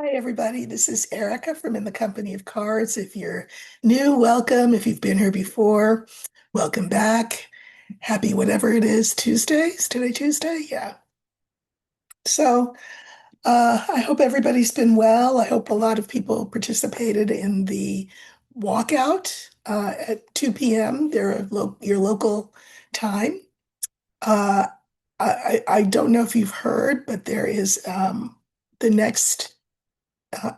Hi, everybody. This is Erica from In the Company of Cards. If you're new, welcome. If you've been here before, welcome back. Happy whatever it is, Tuesday. Is today Tuesday? Yeah. So I hope everybody's been well. I hope a lot of people participated in the walkout at 2 p.m. Your local time. Uh, I don't know if you've heard, but there is the next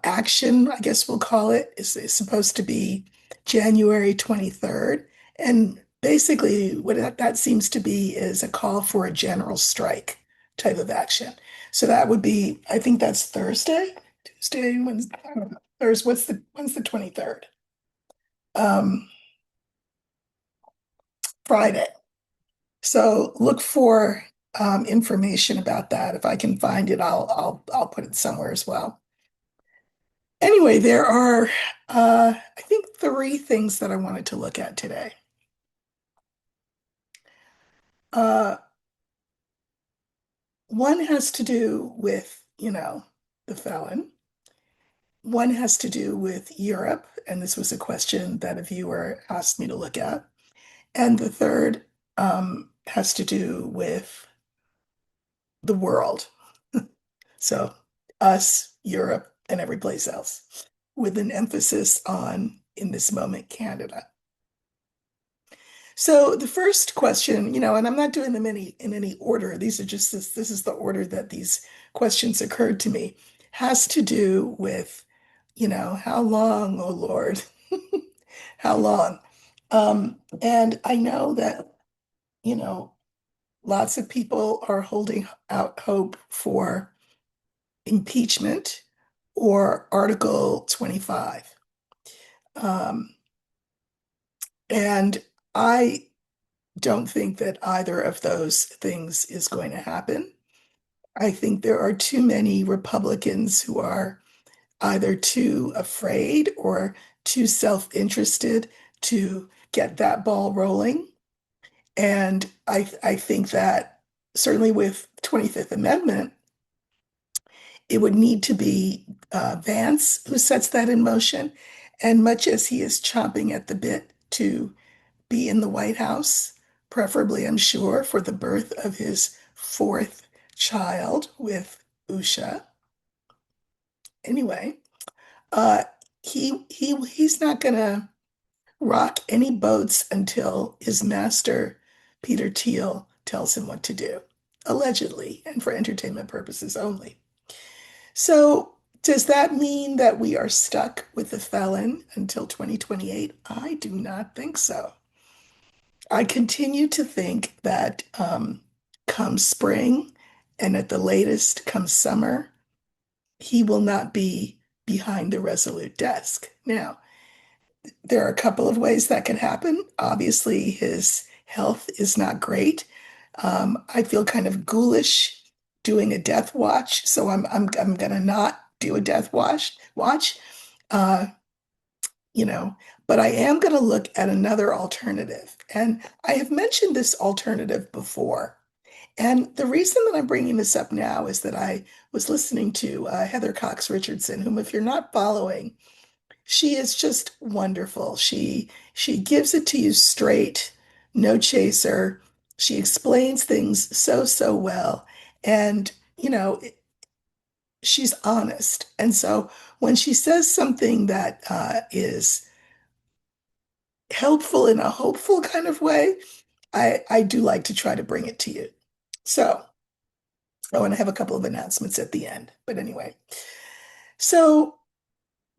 action, I guess we'll call it, is supposed to be January 23rd. And basically, what that seems to be is a call for a general strike type of action. So that would be, I think that's Thursday, Tuesday, Wednesday, I don't know. Thursday, when's the 23rd? Um, Friday. So look for information about that. If I can find it, I'll put it somewhere as well. Anyway, there are, I think, three things that I wanted to look at today. Uh, One has to do with, the felon. One has to do with Europe, and this was a question that a viewer asked me to look at. And the third has to do with the world. So us, Europe, and every place else, with an emphasis on, in this moment, Canada. So the first question, and I'm not doing them in any order. These are just this is the order that these questions occurred to me, has to do with, how long, oh Lord, how long? And I know that, you know, lots of people are holding out hope for impeachment or Article 25. Um, and I don't think that either of those things is going to happen. I think there are too many Republicans who are either too afraid or too self-interested to get that ball rolling. And I think that certainly with 25th Amendment, it would need to be Vance who sets that in motion. And much as he is chomping at the bit to be in the White House, preferably, I'm sure, for the birth of his fourth child with Usha. Anyway, uh, he's not gonna rock any boats until his master, Peter Thiel, tells him what to do, allegedly, and for entertainment purposes only. So, does that mean that we are stuck with the felon until 2028? I do not think so. I continue to think that come spring and at the latest come summer, he will not be behind the Resolute desk. Now, there are a couple of ways that can happen. Obviously, his health is not great. I feel kind of ghoulish doing a death watch, so I'm gonna not do a death watch. Uh, you know, but I am going to look at another alternative. And I have mentioned this alternative before. And the reason that I'm bringing this up now is that I was listening to Heather Cox Richardson, whom, if you're not following, she is just wonderful. She gives it to you straight, no chaser. She explains things so well, and she's honest. And so when she says something that is helpful in a hopeful kind of way, I do like to try to bring it to you. So, oh, and I have a couple of announcements at the end. But anyway, so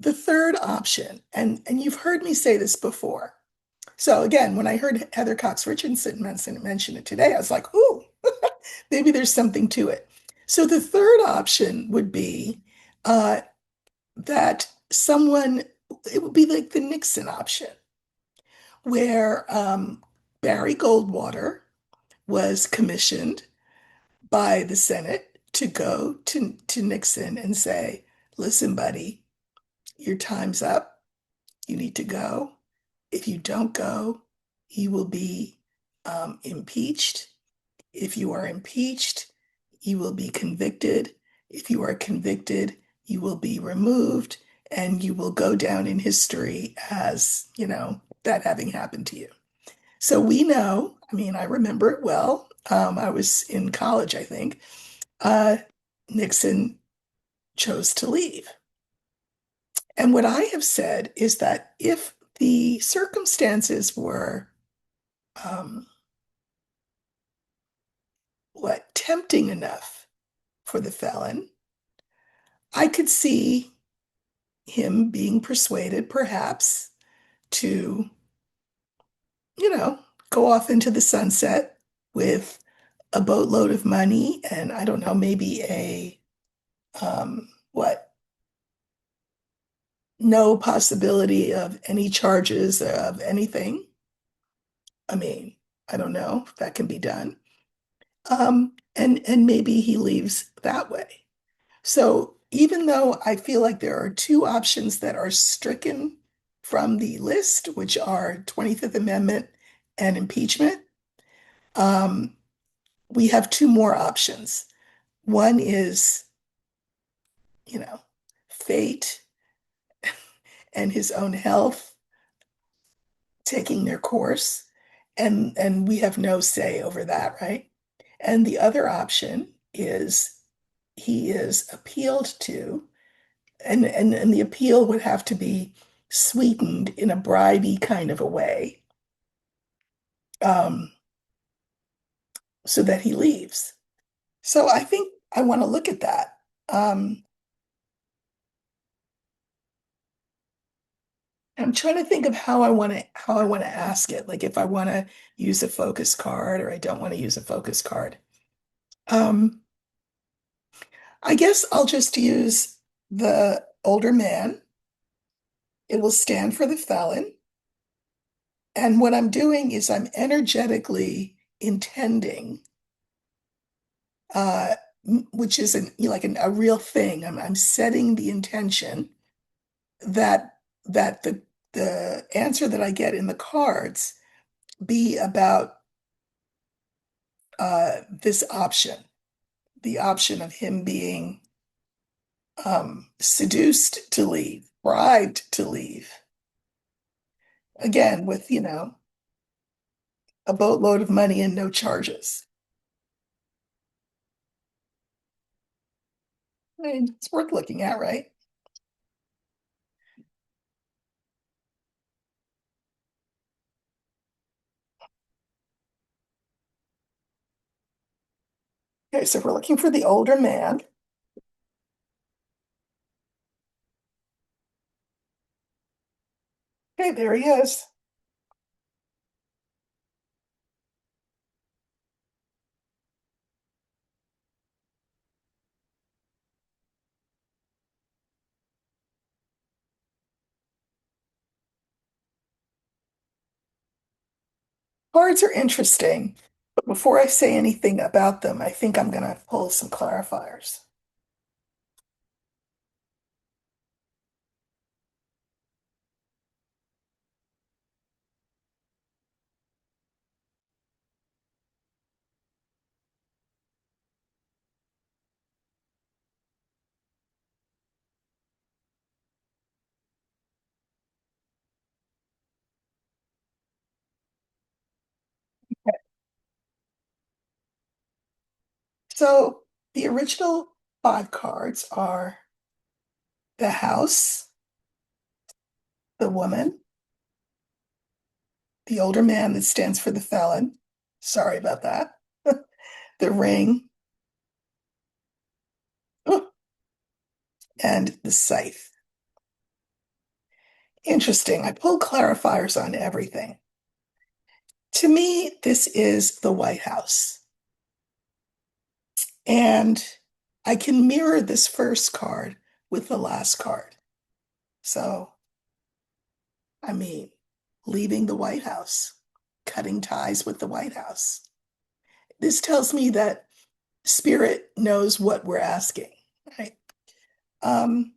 the third option, and you've heard me say this before. So again, when I heard Heather Cox Richardson mention it today, I was like, ooh, maybe there's something to it. So the third option would be uh, that someone, it would be like the Nixon option, where Barry Goldwater was commissioned by the Senate to go to Nixon and say, listen, buddy, your time's up. You need to go. If you don't go, you will be impeached. If you are impeached, you will be convicted. If you are convicted, you will be removed, and you will go down in history as, that having happened to you. So we know, I mean, I remember it well. I was in college, I think. Uh, Nixon chose to leave. And what I have said is that if the circumstances were, um, tempting enough for the felon, I could see him being persuaded, perhaps, to, you know, go off into the sunset with a boatload of money and I don't know, maybe what, no possibility of any charges of anything. I mean, I don't know if that can be done. And maybe he leaves that way. So even though I feel like there are two options that are stricken from the list, which are 25th Amendment and impeachment, um, we have two more options. One is, you know, fate and his own health taking their course, and we have no say over that, right? And the other option is he is appealed to, and the appeal would have to be sweetened in a bribey kind of a way, um, so that he leaves. So I think I want to look at that. I'm trying to think of how I want to ask it, like if I want to use a focus card or I don't want to use a focus card. Um, I guess I'll just use the older man. It will stand for the felon. And what I'm doing is I'm energetically intending, uh, which is a real thing. I'm setting the intention that the answer that I get in the cards be about this option, the option of him being seduced to leave, bribed to leave. Again, with, a boatload of money and no charges. I mean, it's worth looking at, right? Okay, so we're looking for the older man. Okay, there he is. Cards are interesting, but before I say anything about them, I think I'm going to pull some clarifiers. So the original five cards are the house, the woman, the older man that stands for the felon. Sorry about that. The ring, oh, and the scythe. Interesting. I pulled clarifiers on everything. To me, this is the White House. And I can mirror this first card with the last card. So, I mean, leaving the White House, cutting ties with the White House. This tells me that Spirit knows what we're asking, right? Um,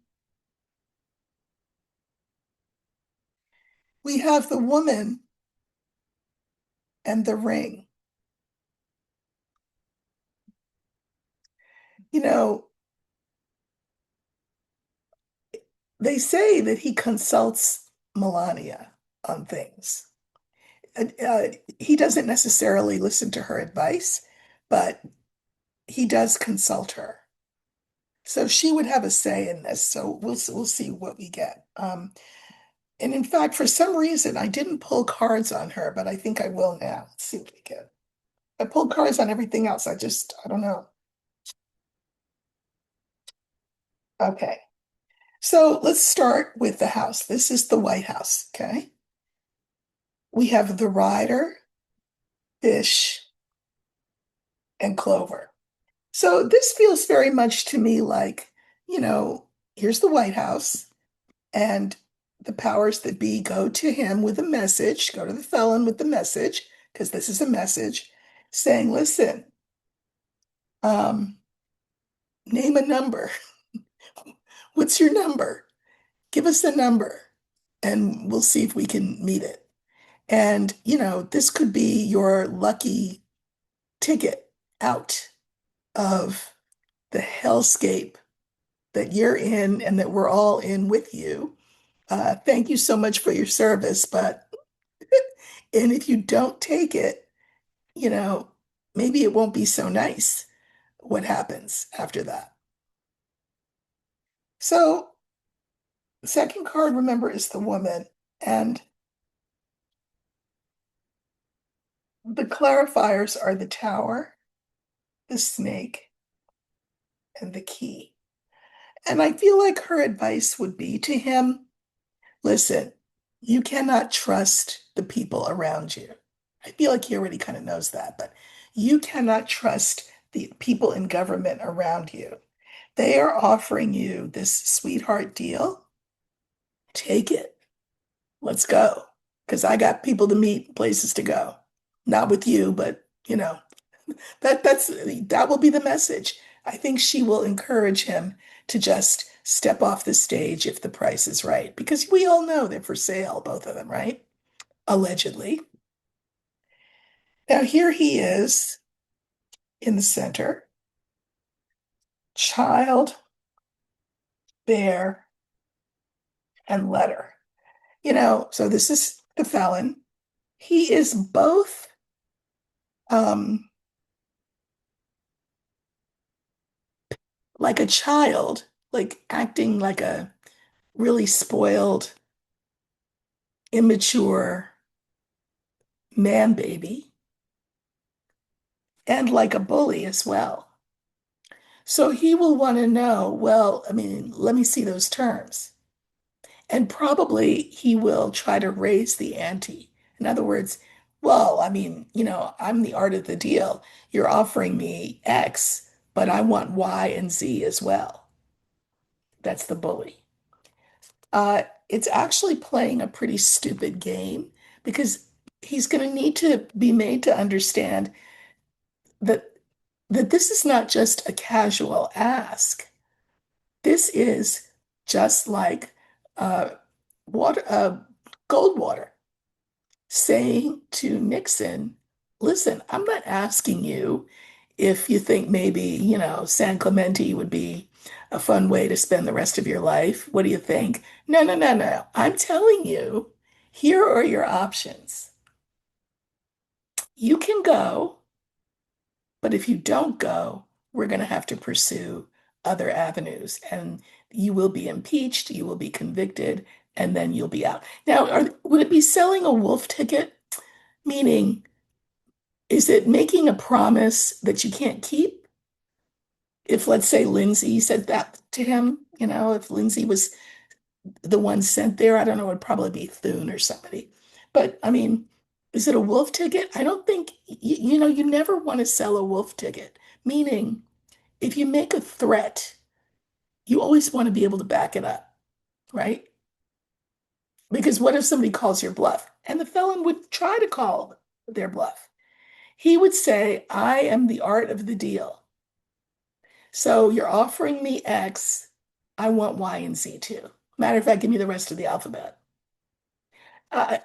we have the woman and the ring. You know, they say that he consults Melania on things. He doesn't necessarily listen to her advice, but he does consult her. So she would have a say in this. So we'll see what we get. And in fact, for some reason, I didn't pull cards on her, but I think I will now. Let's see what we get. I pulled cards on everything else. I don't know. Okay. So let's start with the house. This is the White House. Okay. We have the Rider, Fish, and Clover. So this feels very much to me like, you know, here's the White House, and the powers that be go to him with a message, go to the felon with the message, because this is a message saying, listen, um, name a number. What's your number? Give us a number, and we'll see if we can meet it. And, this could be your lucky ticket out of the hellscape that you're in and that we're all in with you. Thank you so much for your service, but and if you don't take it, you know, maybe it won't be so nice what happens after that. So, the second card, remember, is the woman, and the clarifiers are the tower, the snake, and the key. And I feel like her advice would be to him, listen, you cannot trust the people around you. I feel like he already kind of knows that, but you cannot trust the people in government around you. They are offering you this sweetheart deal. Take it. Let's go. Because I got people to meet, places to go. Not with you, but that will be the message. I think she will encourage him to just step off the stage if the price is right, because we all know they're for sale, both of them, right? Allegedly. Now here he is in the center, child, bear, and letter. So this is the felon. He is both um, like a child, like acting like a really spoiled, immature man baby, and like a bully as well. So he will want to know, well, I mean, let me see those terms. And probably he will try to raise the ante. In other words, well, I mean, I'm the art of the deal. You're offering me X, but I want Y and Z as well. That's the bully. It's actually playing a pretty stupid game because he's going to need to be made to understand that this is not just a casual ask. This is just like uh, water, Goldwater saying to Nixon, listen, I'm not asking you if you think maybe, San Clemente would be a fun way to spend the rest of your life. What do you think? No, no, no, no. I'm telling you, here are your options. You can go, but if you don't go, we're going to have to pursue other avenues, and you will be impeached, you will be convicted, and then you'll be out. Now, would it be selling a wolf ticket? Meaning, is it making a promise that you can't keep? If, let's say, Lindsay said that to him, if Lindsay was the one sent there, I don't know, it would probably be Thune or somebody. But I mean, is it a wolf ticket? I don't think, you never want to sell a wolf ticket. Meaning, if you make a threat, you always want to be able to back it up, right? Because what if somebody calls your bluff? And the felon would try to call their bluff. He would say, I am the art of the deal. So you're offering me X, I want Y and Z too. Matter of fact, give me the rest of the alphabet.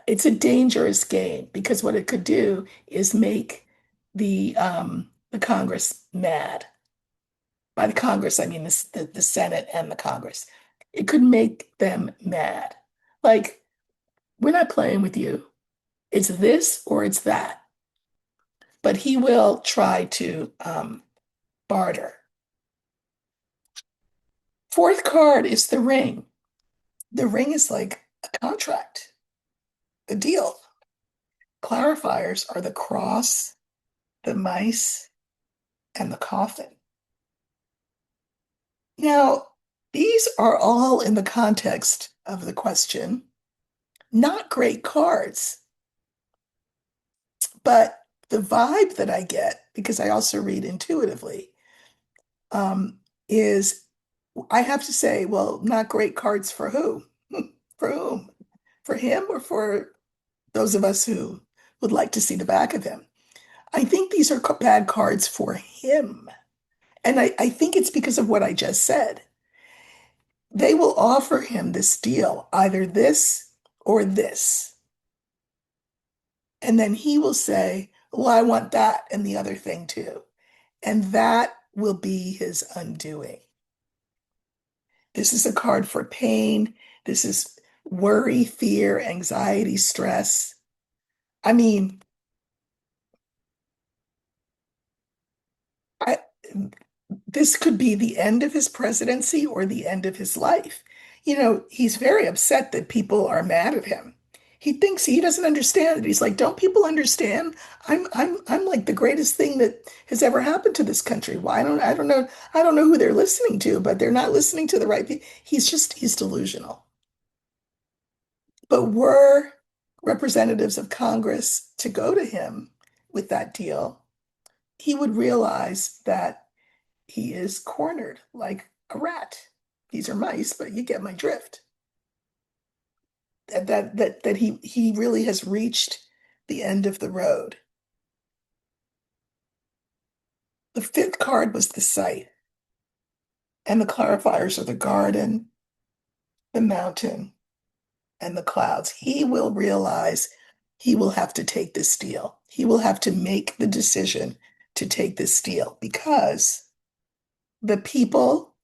It's a dangerous game because what it could do is make the Congress mad. By the Congress, I mean the Senate and the Congress. It could make them mad. Like, we're not playing with you. It's this or it's that. But he will try to barter. Fourth card is the ring. The ring is like a contract, a deal. Clarifiers are the cross, the mice, and the coffin. Now, these are all in the context of the question. Not great cards, but the vibe that I get, because I also read intuitively, um, is I have to say, well, not great cards for who? For whom? For him or for those of us who would like to see the back of him? I think these are bad cards for him. And I think it's because of what I just said. They will offer him this deal, either this or this. And then he will say, well, I want that and the other thing too. And that will be his undoing. This is a card for pain. This is worry, fear, anxiety, stress. I mean, I, this could be the end of his presidency or the end of his life. You know, he's very upset that people are mad at him. He thinks he doesn't understand it. He's like, don't people understand? I'm like the greatest thing that has ever happened to this country. Why I don't know who they're listening to, but they're not listening to the right people. He's delusional. But were representatives of Congress to go to him with that deal, he would realize that he is cornered like a rat. These are mice, but you get my drift. That he really has reached the end of the road. The fifth card was the sight, and the clarifiers are the garden, the mountain, and the clouds. He will realize he will have to take this deal. He will have to make the decision to take this deal because the people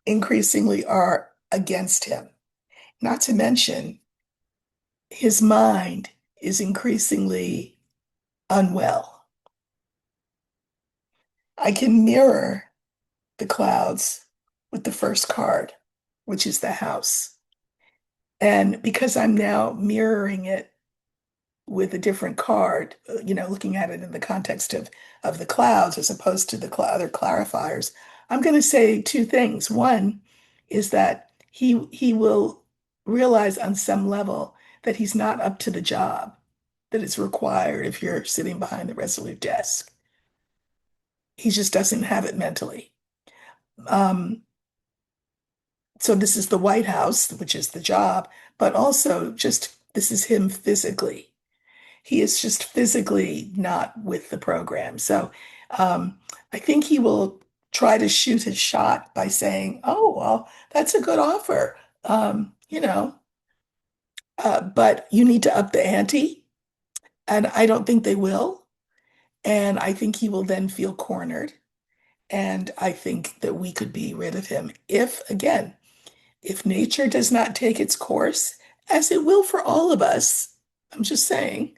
increasingly are against him. Not to mention, his mind is increasingly unwell. I can mirror the clouds with the first card, which is the house. And because I'm now mirroring it with a different card, looking at it in the context of the clouds as opposed to the other clarifiers, I'm going to say two things. One is that he will realize on some level that he's not up to the job that is required if you're sitting behind the resolute desk. He just doesn't have it mentally. Um, so this is the White House, which is the job, but also just this is him physically. He is just physically not with the program. So I think he will try to shoot his shot by saying, "Oh, well, that's a good offer." But you need to up the ante, and I don't think they will. And I think he will then feel cornered. And I think that we could be rid of him if, again, if nature does not take its course, as it will for all of us. I'm just saying,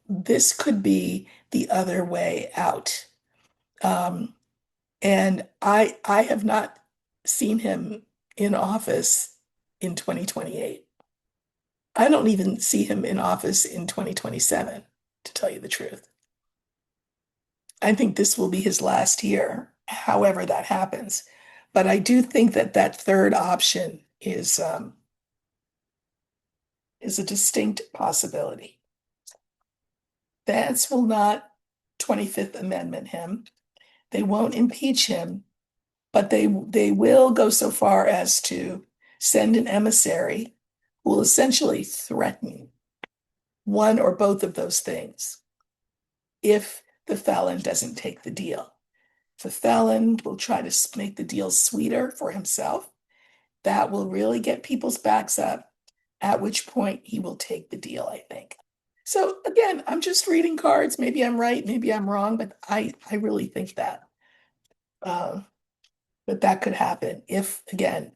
this could be the other way out. Um, and I have not seen him in office in 2028. I don't even see him in office in 2027, to tell you the truth. I think this will be his last year, however that happens. But I do think that that third option is a distinct possibility. Vance will not 25th Amendment him. They won't impeach him, but they will go so far as to send an emissary who will essentially threaten one or both of those things if the felon doesn't take the deal. The felon will try to make the deal sweeter for himself. That will really get people's backs up, at which point he will take the deal, I think. So again, I'm just reading cards. Maybe I'm right, maybe I'm wrong, but I really think that. Uh, But that could happen if, again,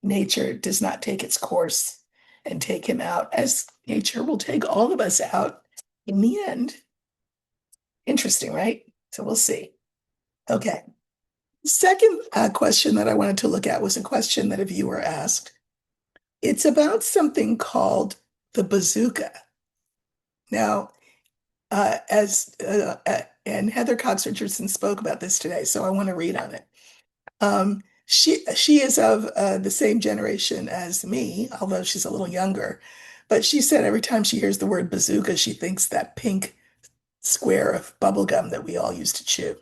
nature does not take its course and take him out, as nature will take all of us out in the end. Interesting, right? So we'll see. Okay. Second question that I wanted to look at was a question that a viewer asked. It's about something called the bazooka. Now, and Heather Cox Richardson spoke about this today, so I want to read on it. She is of the same generation as me, although she's a little younger. But she said every time she hears the word bazooka, she thinks that pink square of bubble gum that we all used to chew.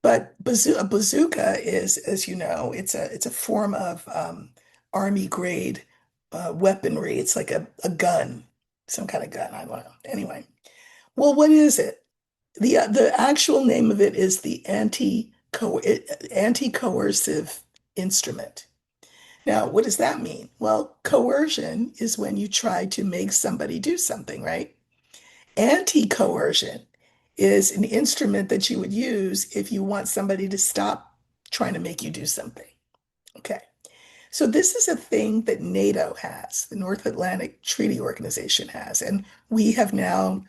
But a bazooka is, as you know, it's a form of army grade weaponry. It's like a gun, some kind of gun. I don't know. Anyway, well, what is it? The actual name of it is the anti-coercive instrument. Now, what does that mean? Well, coercion is when you try to make somebody do something, right? Anti-coercion is an instrument that you would use if you want somebody to stop trying to make you do something. Okay. So this is a thing that NATO has, the North Atlantic Treaty Organization has, and we have now,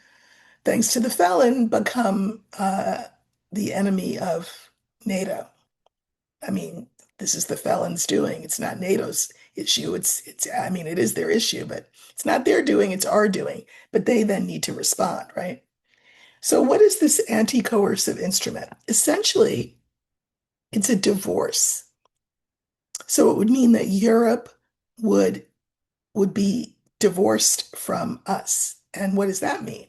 thanks to the felon, become the enemy of NATO. I mean, this is the felons doing. It's not NATO's issue. I mean, it is their issue, but it's not their doing, it's our doing. But they then need to respond, right? So what is this anti-coercive instrument? Essentially, it's a divorce. So it would mean that Europe would would be divorced from us. And what does that mean?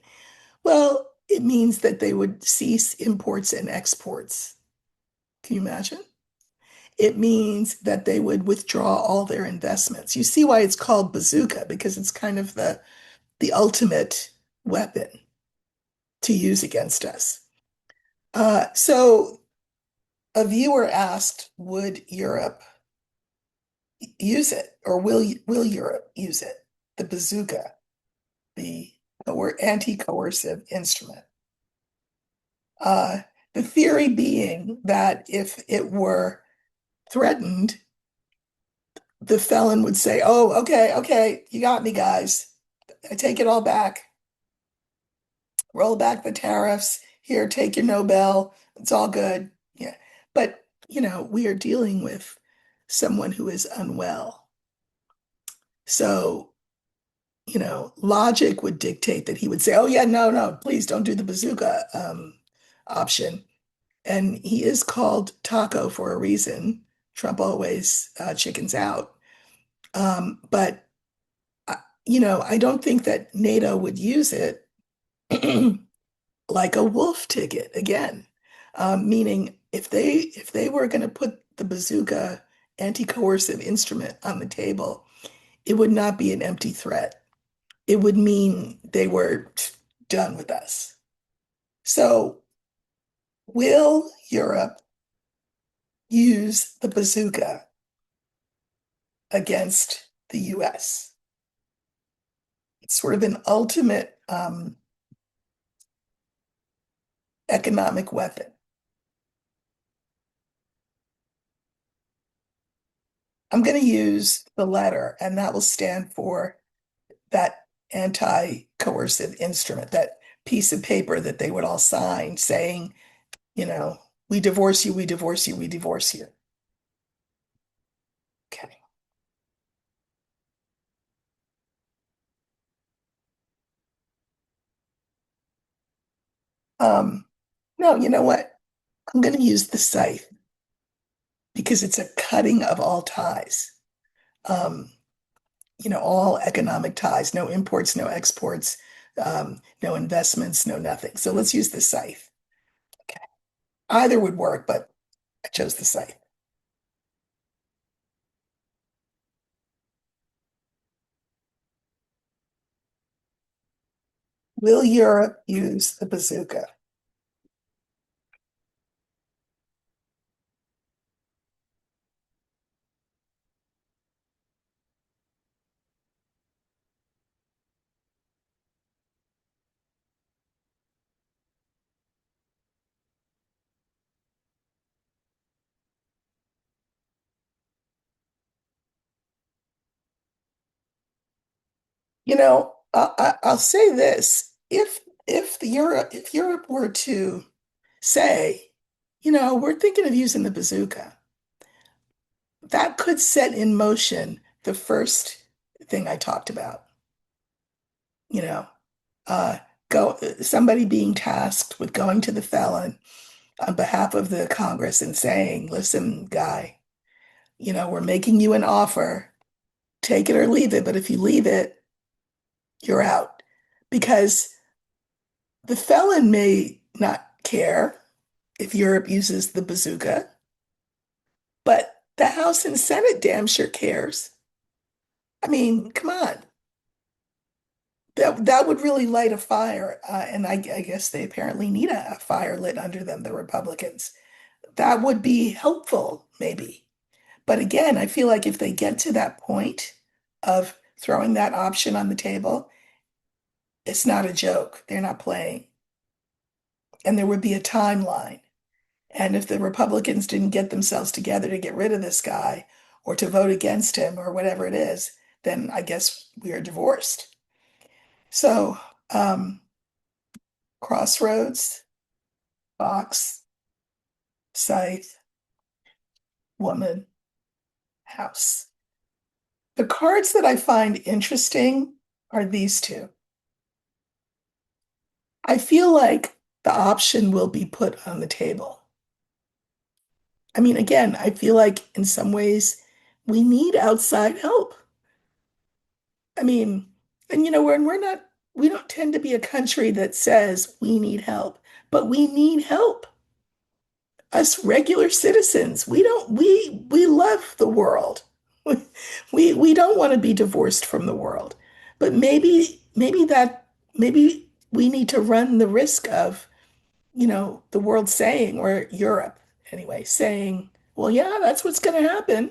Well, it means that they would cease imports and exports. Can you imagine? It means that they would withdraw all their investments. You see why it's called bazooka, because it's kind of the ultimate weapon to use against us. So a viewer asked, would Europe use it, or will Europe use it? The bazooka, the anti-coercive instrument. Uh, the theory being that if it were threatened, the felon would say, "Oh, okay, okay, you got me, guys. I take it all back. Roll back the tariffs. Here, take your Nobel. It's all good." Yeah. But, we are dealing with someone who is unwell. So, logic would dictate that he would say, "Oh, yeah, no, no, please don't do the bazooka option." And he is called Taco for a reason. Trump always chickens out. But, uh, I don't think that NATO would use it like a wolf ticket again. Meaning if they were going to put the bazooka anti-coercive instrument on the table, it would not be an empty threat. It would mean they were done with us. So will Europe use the bazooka against the US? It's sort of an ultimate economic weapon. I'm going to use the letter, and that will stand for that anti-coercive instrument, that piece of paper that they would all sign saying, you know, we divorce you, we divorce you, we divorce you. Okay. Um, no, you know what? I'm going to use the scythe because it's a cutting of all ties. Um, all economic ties, no imports, no exports, no investments, no nothing. So let's use the scythe. Okay. Either would work, but I chose the scythe. Will Europe use the bazooka? I'll say this. If Europe were to say, we're thinking of using the bazooka, that could set in motion the first thing I talked about. You know, uh, go somebody being tasked with going to the felon on behalf of the Congress and saying, "Listen, guy, we're making you an offer. Take it or leave it. But if you leave it, you're out." Because the felon may not care if Europe uses the bazooka, but the House and Senate damn sure cares. I mean, come on. That would really light a fire, and I guess they apparently need a fire lit under them, the Republicans. That would be helpful, maybe. But again, I feel like if they get to that point of throwing that option on the table, it's not a joke. They're not playing. And there would be a timeline. And if the Republicans didn't get themselves together to get rid of this guy or to vote against him or whatever it is, then I guess we are divorced. So, um, crossroads, box, scythe, woman, house. The cards that I find interesting are these two. I feel like the option will be put on the table. I mean, again, I feel like in some ways we need outside help. I mean, and we don't tend to be a country that says we need help, but we need help. Us regular citizens, we love the world. We don't want to be divorced from the world. But maybe we need to run the risk of, the world saying, or Europe anyway, saying, well, yeah, that's what's going to happen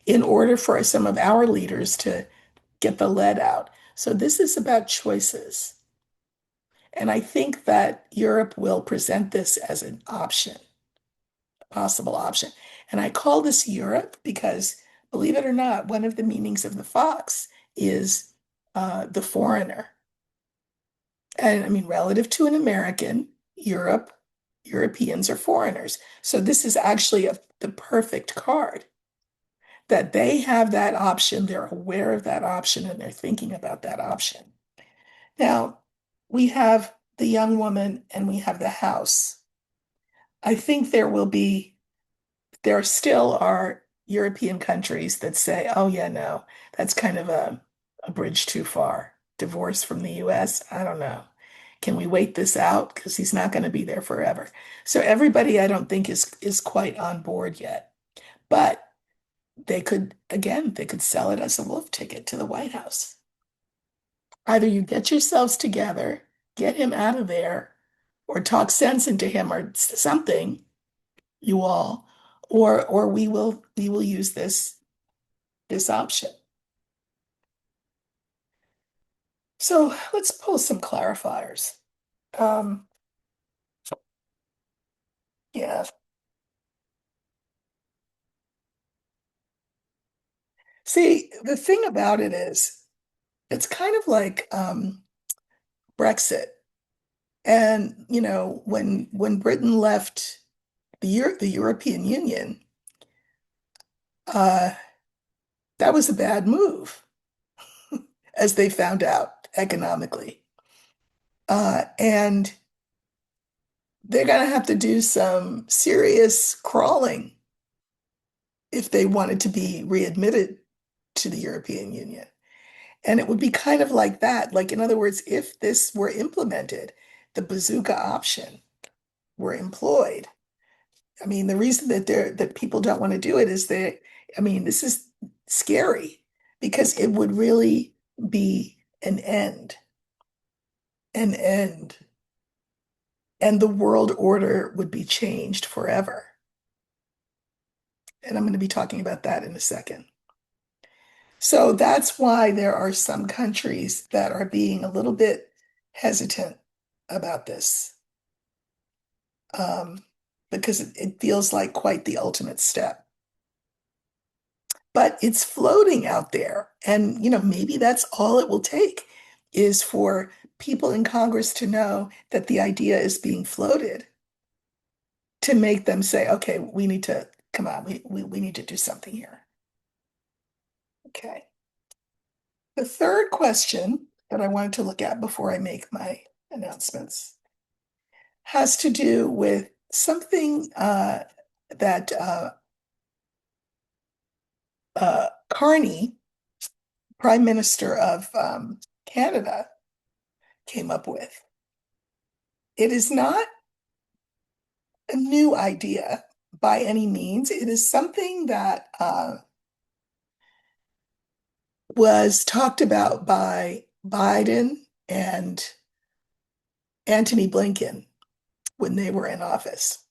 in order for some of our leaders to get the lead out. So this is about choices. And I think that Europe will present this as an option, a possible option. And I call this Europe because, believe it or not, one of the meanings of the fox is the foreigner. And I mean, relative to an American, Europeans are foreigners. So this is actually the perfect card that they have that option. They're aware of that option and they're thinking about that option. Now, we have the young woman and we have the house. I think there still are European countries that say, oh, yeah, no, that's kind of a bridge too far. Divorce from the US? I don't know. Can we wait this out? Because he's not going to be there forever. So everybody, I don't think is quite on board yet. But they could sell it as a wolf ticket to the White House. Either you get yourselves together, get him out of there, or talk sense into him or something, you all, or we will use this option. So let's pull some clarifiers. Um, yeah. See, the thing about it is it's kind of like Brexit. And when Britain left the European Union, uh, that was a bad move, as they found out economically. And they're going to have to do some serious crawling if they wanted to be readmitted to the European Union. And it would be kind of like that. Like, in other words, if this were implemented, the bazooka option were employed. I mean, the reason that people don't want to do it is I mean, this is scary because it would really be an end, and the world order would be changed forever. And I'm going to be talking about that in a second. So that's why there are some countries that are being a little bit hesitant about this, um, because it feels like quite the ultimate step. But it's floating out there, and maybe that's all it will take. is for people in Congress to know that the idea is being floated to make them say, okay, we need to come on, we need to do something here. Okay. The third question that I wanted to look at before I make my announcements has to do with something that Carney, Prime Minister of Canada, came up with. It is not a new idea by any means. It is something that was talked about by Biden and Antony Blinken when they were in office.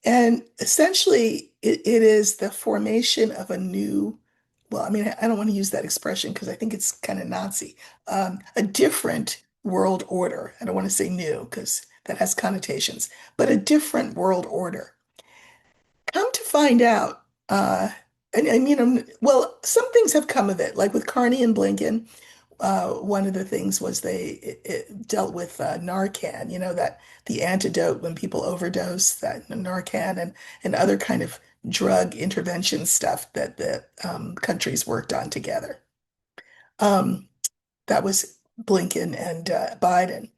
And essentially, it is the formation of a new, well, I mean, I don't want to use that expression because I think it's kind of Nazi, a different world order. I don't want to say new because that has connotations, but a different world order. Come to find out, and I mean, well, some things have come of it, like with Carney and Blinken. One of the things was it dealt with Narcan, that the antidote when people overdose, that Narcan and other kind of drug intervention stuff that the countries worked on together. Um, that was Blinken and Biden.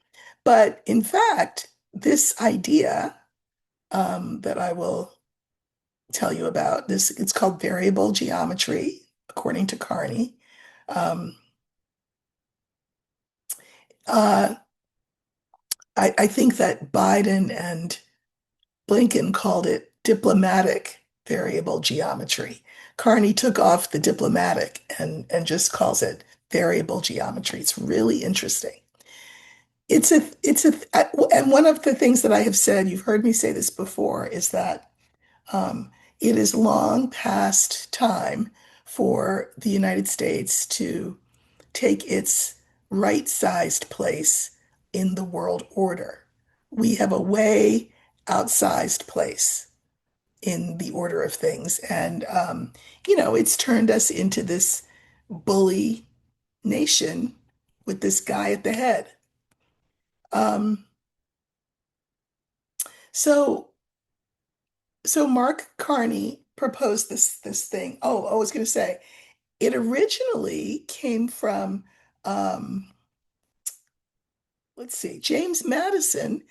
But in fact, this idea that I will tell you about, it's called variable geometry, according to Carney. Um, uh, I think that Biden and Blinken called it diplomatic variable geometry. Carney took off the diplomatic and just calls it variable geometry. It's really interesting. And one of the things that I have said, you've heard me say this before, is that um, it is long past time for the United States to take its right-sized place in the world order. We have a way outsized place in the order of things. And, it's turned us into this bully nation with this guy at the head. Um, so, so Mark Carney proposed this thing. Oh, I was going to say, it originally came from, um, let's see, James Madison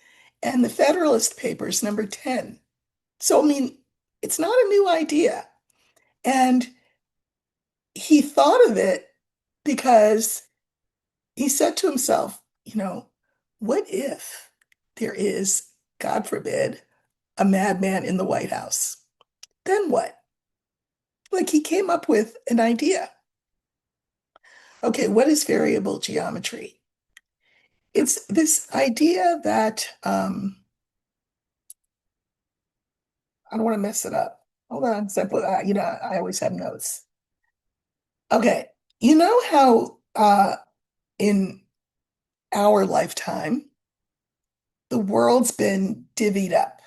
and the Federalist Papers, number 10. So, I mean, it's not a new idea. And he thought of it because he said to himself, what if there is, God forbid, a madman in the White House? Then what? Like he came up with an idea. Okay, what is variable geometry? It's this idea that, I don't want to mess it up. Hold on, so I always have notes. Okay, you know how in our lifetime, the world's been divvied up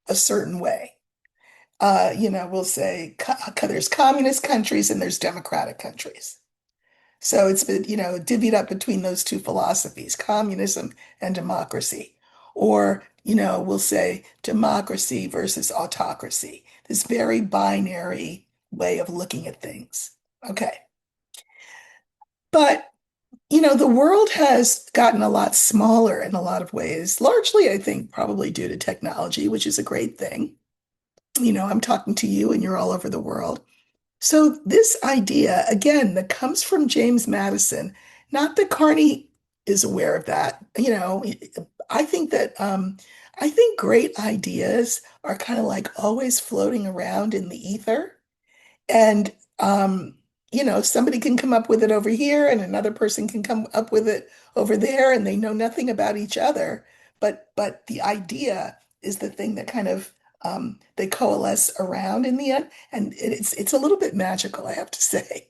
a certain way. We'll say there's communist countries and there's democratic countries. So it's been, divvied up between those two philosophies, communism and democracy. Or, we'll say democracy versus autocracy, this very binary way of looking at things. Okay. But the world has gotten a lot smaller in a lot of ways, largely, I think, probably due to technology, which is a great thing. I'm talking to you and you're all over the world. So, this idea, again, that comes from James Madison, not that Carney is aware of that. I think that, I think great ideas are kind of like always floating around in the ether. And, somebody can come up with it over here and another person can come up with it over there and they know nothing about each other. But the idea is the thing that kind of they coalesce around in the end. And it's a little bit magical, I have to say,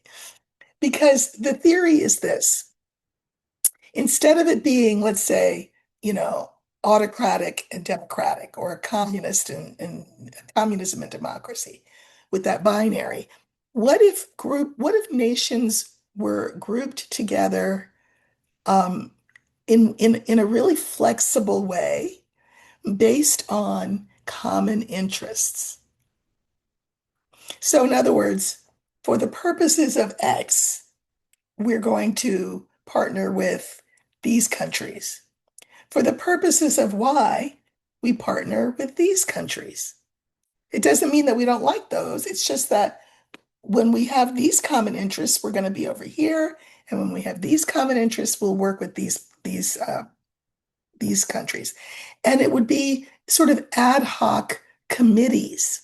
because the theory is this. Instead of it being, let's say, autocratic and democratic or a communist and communism and democracy with that binary, what if nations were grouped together um, in a really flexible way based on common interests. So, in other words, for the purposes of X, we're going to partner with these countries. For the purposes of Y, we partner with these countries. It doesn't mean that we don't like those. It's just that when we have these common interests, we're going to be over here, and when we have these common interests, we'll work with these countries. And it would be sort of ad hoc committees,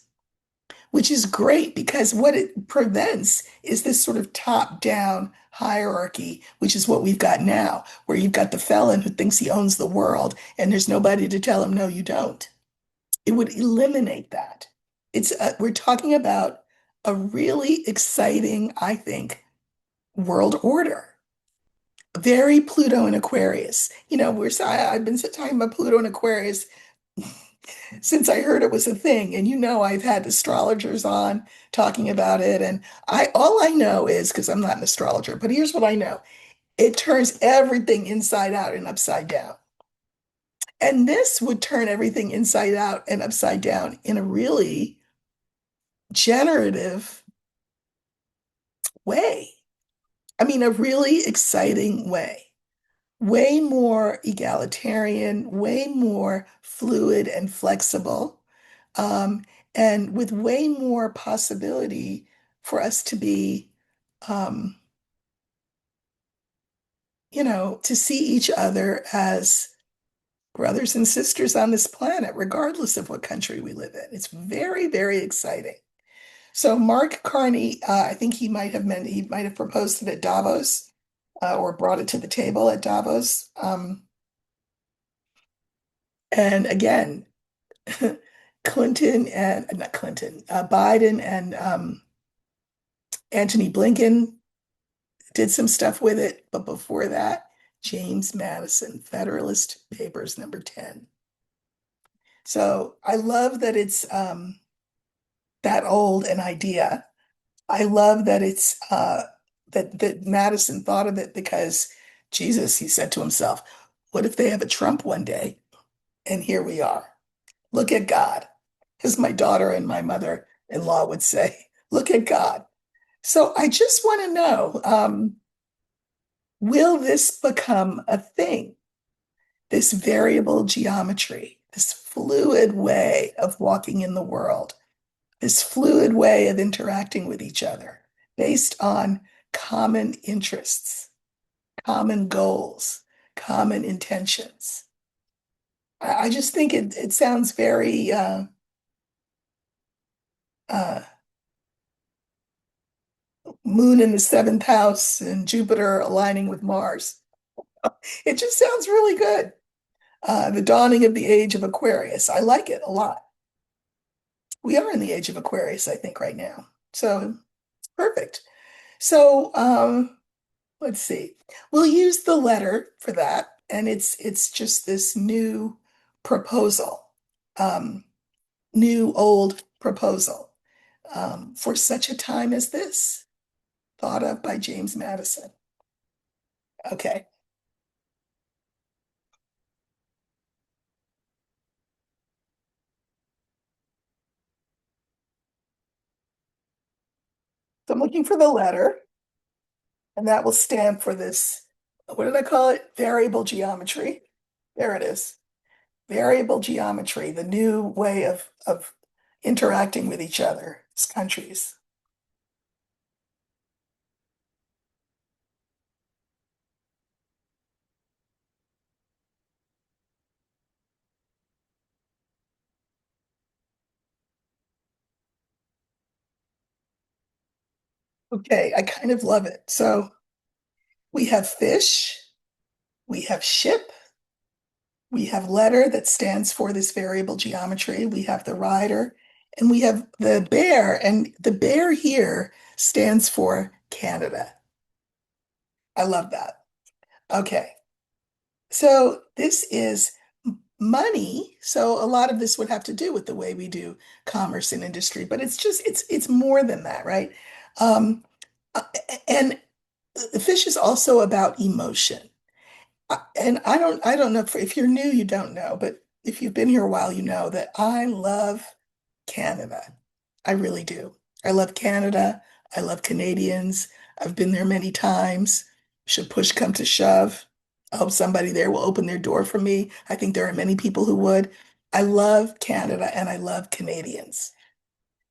which is great because what it prevents is this sort of top-down hierarchy, which is what we've got now, where you've got the felon who thinks he owns the world, and there's nobody to tell him, no, you don't. It would eliminate that. We're talking about a really exciting, I think, world order. Very Pluto and Aquarius. I've been talking about Pluto and Aquarius since I heard it was a thing. And I've had astrologers on talking about it. And all I know is, because I'm not an astrologer, but here's what I know. It turns everything inside out and upside down. And this would turn everything inside out and upside down in a really generative way. I mean, a really exciting way. Way more egalitarian, way more fluid and flexible, um, and with way more possibility for us to be, um, to see each other as brothers and sisters on this planet, regardless of what country we live in. It's very, very exciting. So Mark Carney, I think he might have proposed it at Davos, or brought it to the table at Davos. And again, Clinton and not Clinton, Biden and Antony Blinken did some stuff with it. But before that, James Madison, Federalist Papers number 10. So I love that it's that old an idea. I love that it's that Madison thought of it because Jesus, he said to himself, what if they have a Trump one day? And here we are. Look at God, as my daughter and my mother-in-law would say. Look at God. So I just want to know, will this become a thing? This variable geometry, this fluid way of walking in the world, this fluid way of interacting with each other based on common interests, common goals, common intentions. I just think it sounds very uh, moon in the seventh house and Jupiter aligning with Mars. It just sounds really good. The dawning of the age of Aquarius. I like it a lot. We are in the age of Aquarius, I think, right now. So perfect. So let's see. We'll use the letter for that, and it's just this new proposal, um, new old proposal, for such a time as this, thought of by James Madison. Okay. So I'm looking for the letter, and that will stand for this. What did I call it? Variable geometry. There it is. Variable geometry, the new way of interacting with each other as countries. Okay, I kind of love it. So we have fish, we have ship, we have letter that stands for this variable geometry, we have the rider, and we have the bear. And the bear here stands for Canada. I love that. Okay. So this is money. So a lot of this would have to do with the way we do commerce and industry, but it's more than that, right? Um, and the fish is also about emotion. And I don't know if you're new, you don't know, but if you've been here a while, you know that I love Canada. I really do. I love Canada. I love Canadians. I've been there many times. Should push come to shove, I hope somebody there will open their door for me. I think there are many people who would. I love Canada and I love Canadians.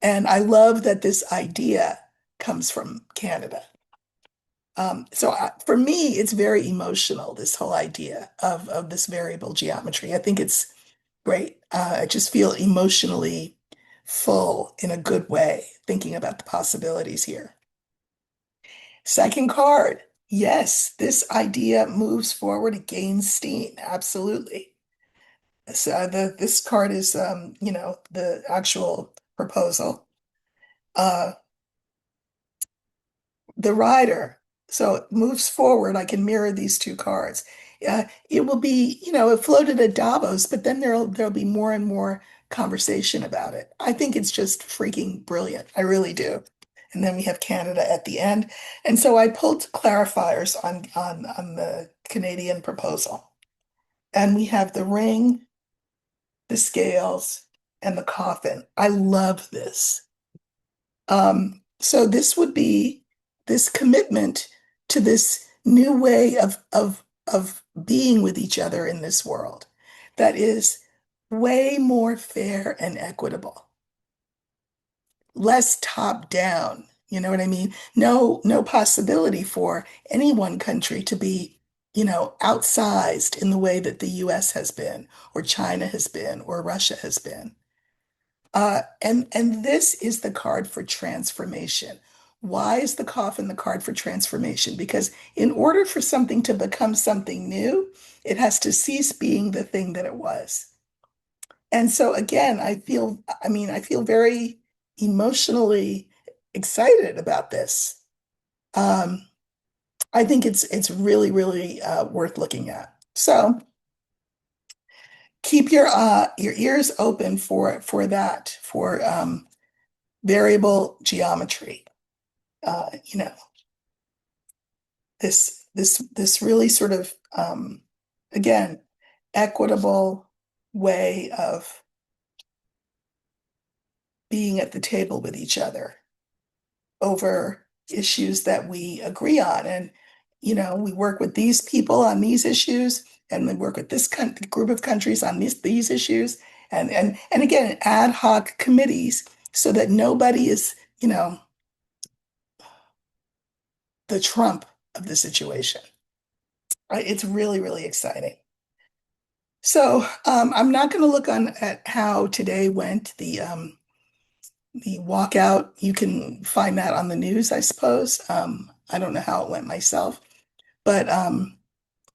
And I love that this idea comes from Canada. For me, it's very emotional, this whole idea of this variable geometry. I think it's great. I just feel emotionally full in a good way, thinking about the possibilities here. Second card. Yes, this idea moves forward, it gains steam. Absolutely. So this card is, the actual proposal. Uh, the rider. So it moves forward. I can mirror these two cards. It will be, it floated at Davos, but then there'll be more and more conversation about it. I think it's just freaking brilliant. I really do. And then we have Canada at the end. And so I pulled clarifiers on the Canadian proposal. And we have the ring, the scales, and the coffin. I love this. So this would be this commitment to this new way of being with each other in this world that is way more fair and equitable, less top down. You know what I mean? No possibility for any one country to be, outsized in the way that the US has been, or China has been, or Russia has been. And this is the card for transformation. Why is the coffin the card for transformation? Because in order for something to become something new, it has to cease being the thing that it was. And so again, I feel very emotionally excited about this. Um, I think it's really, really worth looking at. So keep your ears open for that, for variable geometry. You know, this really sort of again, equitable way of being at the table with each other over issues that we agree on. And, we work with these people on these issues, and we work with this group of countries on these issues, and again, ad hoc committees so that nobody is, the Trump of the situation. Right? It's really, really exciting. So I'm not going to look on at how today went. The walkout, you can find that on the news, I suppose. I don't know how it went myself, but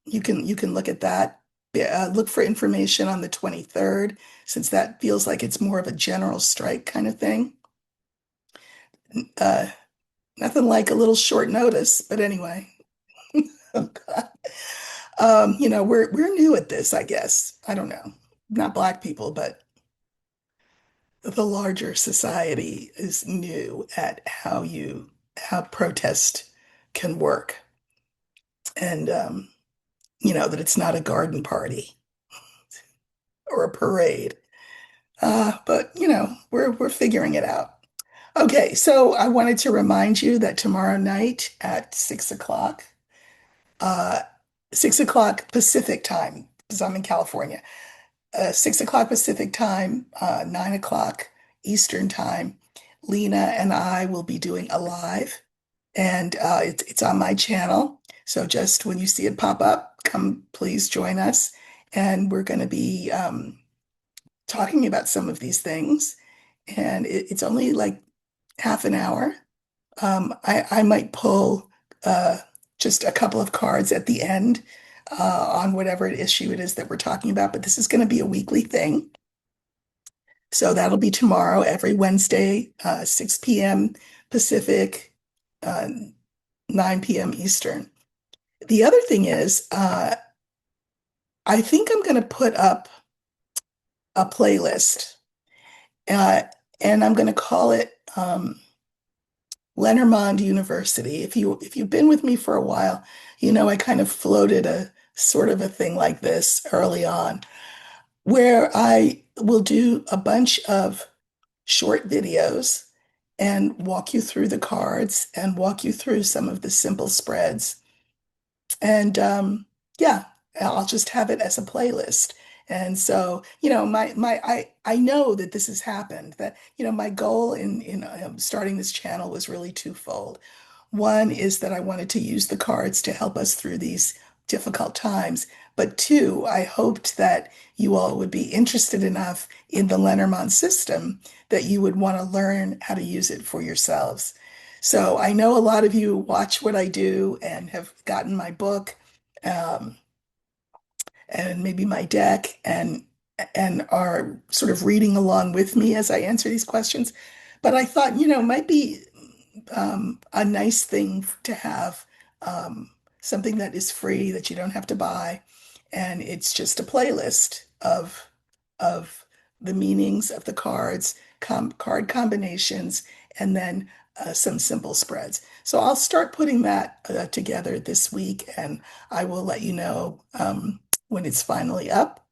you can look at that. Look for information on the 23rd, since that feels like it's more of a general strike kind of thing. Uh, Nothing like a little short notice, but anyway. Oh, God. We're new at this, I guess. I don't know. Not Black people, but the larger society is new at how protest can work, and that it's not a garden party or a parade. But we're figuring it out. Okay, so I wanted to remind you that tomorrow night at 6 o'clock, uh 6 o'clock Pacific time, because I'm in California, 6 o'clock Pacific time, 9 o'clock Eastern time, Lena and I will be doing a live, and it's on my channel. So just when you see it pop up, come please join us, and we're going to be talking about some of these things. And it's only like half an hour. I might pull just a couple of cards at the end on whatever issue it is that we're talking about, but this is going to be a weekly thing. So that'll be tomorrow, every Wednesday, 6 p.m. Pacific, uh, 9 p.m. Eastern. The other thing is, I think I'm going to put up a playlist, uh, and I'm going to call it Lenormand University. If you've been with me for a while, I kind of floated a sort of a thing like this early on, where I will do a bunch of short videos and walk you through the cards and walk you through some of the simple spreads. And yeah, I'll just have it as a playlist. And so, I know that this has happened, that, my goal in starting this channel was really twofold. One is that I wanted to use the cards to help us through these difficult times. But two, I hoped that you all would be interested enough in the Lenormand system that you would want to learn how to use it for yourselves. So I know a lot of you watch what I do and have gotten my book, um, and maybe my deck, and are sort of reading along with me as I answer these questions. But I thought, it might be a nice thing to have, something that is free that you don't have to buy, and it's just a playlist of the meanings of the cards, card combinations, and then some simple spreads. So I'll start putting that together this week, and I will let you know when it's finally up.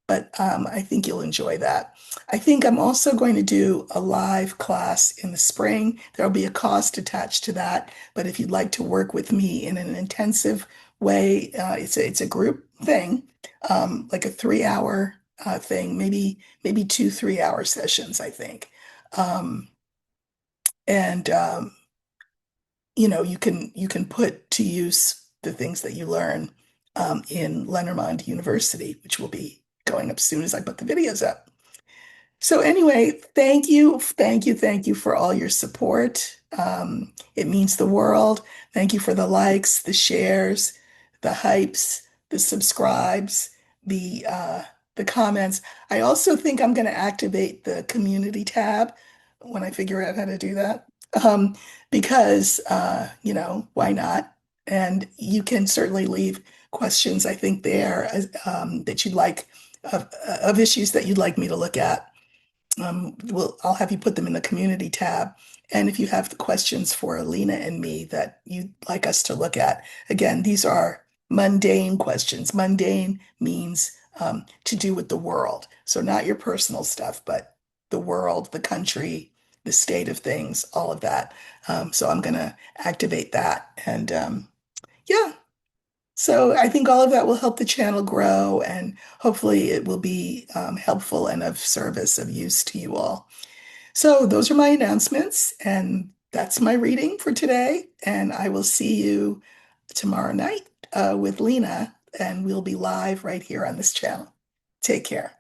But I think you'll enjoy that. I think I'm also going to do a live class in the spring. There'll be a cost attached to that, but if you'd like to work with me in an intensive way, it's a group thing, like a 3 hour thing, maybe two 3 hour sessions, I think. Um, and you can put to use the things that you learn in Lenormand University, which will be going up soon as I put the videos up. So anyway, thank you for all your support. It means the world. Thank you for the likes, the shares, the hypes, the subscribes, the comments. I also think I'm going to activate the community tab when I figure out how to do that. Um, because why not? And you can certainly leave questions, I think, there that you'd like of issues that you'd like me to look at. I'll have you put them in the community tab. And if you have the questions for Alina and me that you'd like us to look at, again, these are mundane questions. Mundane means to do with the world. So not your personal stuff, but the world, the country, the state of things, all of that. So I'm going to activate that. And yeah, so I think all of that will help the channel grow, and hopefully it will be helpful and of service, of use to you all. So those are my announcements, and that's my reading for today. And I will see you tomorrow night with Lena, and we'll be live right here on this channel. Take care.